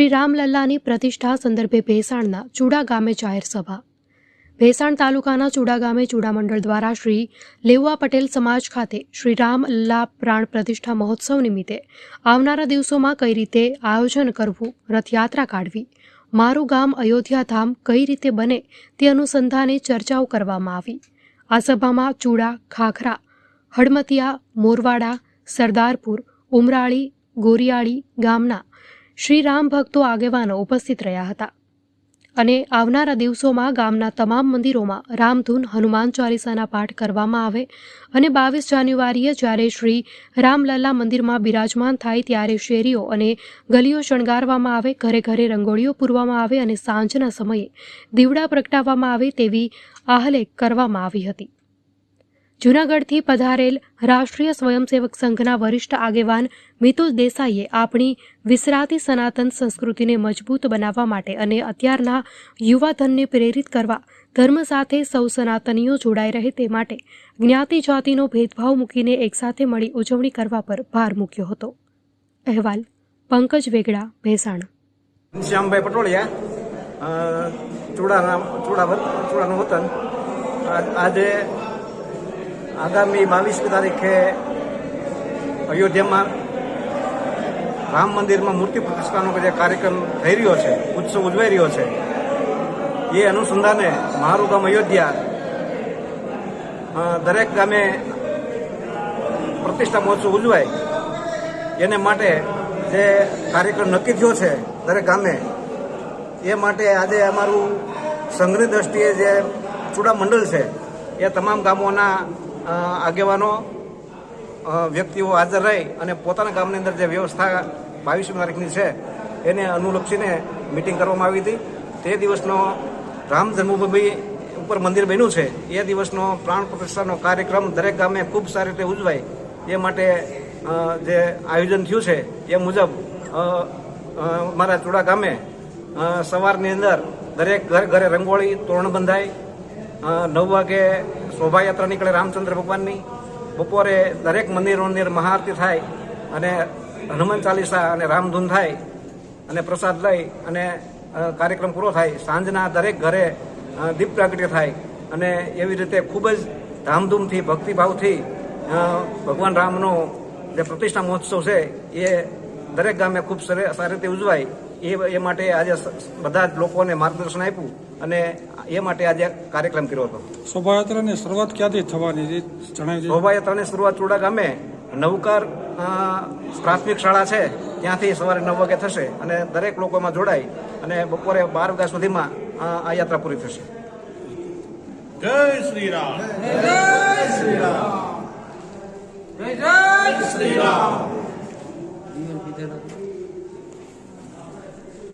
શ્રી રામલલ્લાની પ્રતિષ્ઠા સંદર્ભે ભેસાણના ચૂડા ગામે જાહેર સભા। ભેસાણ તાલુકાના ચૂડા ગામે ચૂડા મંડળ દ્વારા શ્રી લેઉવા પટેલ સમાજ ખાતે શ્રી રામલલ્લા પ્રાણ પ્રતિષ્ઠા મહોત્સવ નિમિત્તે આવનારા દિવસોમાં કઈ રીતે આયોજન કરવું, રથયાત્રા કાઢવી, મારું ગામ અયોધ્યા ધામ કઈ રીતે બને તે અનુસંધાને ચર્ચાઓ કરવામાં આવી। આ સભામાં ચૂડા, ખાખરા, હડમતિયા, મોરવાડા, સરદારપુર, ઉમરાળી, ગોરિયાળી ગામના શ્રી રામ ભક્તો આગેવાનો ઉપસ્થિત રહ્યા હતા અને આવનારા દિવસોમાં ગામના તમામ મંદિરોમાં રામધૂન, હનુમાન ચાલીસાના પાઠ કરવામાં આવે અને 22 જાન્યુઆરીએ જ્યારે શ્રી રામલલ્લા મંદિરમાં બિરાજમાન થાય ત્યારે શેરીઓ અને ગલીઓ શણગારવામાં આવે, ઘરે ઘરે રંગોળીઓ પૂરવામાં આવે અને સાંજના સમયે દીવડા પ્રગટાવવામાં આવે તેવી આહલેખ કરવામાં આવી હતી। જૂનાગઢથી પધારેલ રાષ્ટ્રીય સ્વયંસેવક સંઘના વરિષ્ઠ આગેવાન મિતુલ દેસાઈએ આપણી વિસરાતી સનાતન સંસ્કૃતિને મજબૂત બનાવવા માટે અને અત્યારના યુવાધનને પ્રેરિત કરવા ધર્મ સાથે સૌ સનાતનીઓ જોડાઈ રહે તે માટે જ્ઞાતિ જાતિનો ભેદભાવ મૂકીને એકસાથે મળી ઉજવણી કરવા પર ભાર મૂક્યો હતો। અહેવાલ પંકજ વેગડા, ભેસાણ। શ્યામભાઈ પટોળિયા, ચૂડાનું વતન। આજે આગામી 22મી તારીખે અયોધ્યામાં રામ મંદિરમાં મૂર્તિ પ્રતિષ્ઠાનો જે કાર્યક્રમ થઈ રહ્યો છે, ઉત્સવ ઉજવાઈ રહ્યો છે, એ અનુસંધાને મારું ગામ અયોધ્યા દરેક ગામે પ્રતિષ્ઠા મહોત્સવ ઉજવાય એને માટે જે કાર્યક્રમ નક્કી થયો છે દરેક ગામે, એ માટે આજે અમારું સંઘની દ્રષ્ટિએ જે ચૂડા મંડળ છે એ તમામ ગામોના આગેવાનો વ્યક્તિઓ હાજર રહી અને પોતાના ગામની અંદર જે વ્યવસ્થા 22મી તારીખની છે એને અનુલક્ષીને મિટિંગ કરવામાં આવી હતી। તે દિવસનો રામ જન્મભૂમિ ઉપર મંદિર બન્યું છે એ દિવસનો પ્રાણ પ્રતિષ્ઠાનો કાર્યક્રમ દરેક ગામે ખૂબ સારી રીતે ઉજવાય એ માટે જે આયોજન થયું છે એ મુજબ મારા ચૂડા ગામે સવારની અંદર દરેક ઘરે રંગોળી, તોરણ બંધાય, 9 વાગે શોભાયાત્રા નીકળે રામચંદ્ર ભગવાનની, બપોરે દરેક મંદિરોની અંદર મહાઆરતી થાય અને હનુમાન ચાલીસા અને રામધૂન થાય અને પ્રસાદ લઈ અને કાર્યક્રમ પૂરો થાય। સાંજના દરેક ઘરે દીપ પ્રાગટ્ય થાય અને એવી રીતે ખૂબ જ ધામધૂમથી, ભક્તિભાવથી ભગવાન રામનો જે પ્રતિષ્ઠા મહોત્સવ છે એ દરેક ગામે ખૂબ સારી રીતે ઉજવાય એ માટે આજે બધા જ લોકોને માર્ગદર્શન આપ્યું અને એ માટે આજે કાર્યક્રમ કર્યો હતો। શોભાયાત્રાની શરૂઆત ક્યાંથી થવાની જણાવી? શોભાયાત્રાની શરૂઆત ચૂડા ગામે નવકાર પ્રાથમિક શાળા છે ત્યાંથી સવારે 9 વાગે થશે અને દરેક લોકો એમાં જોડાય અને બપોરે 12 વાગ્યા સુધીમાં આ યાત્રા પૂરી થશે। જય શ્રી રામ, જય શ્રી રામ, જય શ્રી રામ।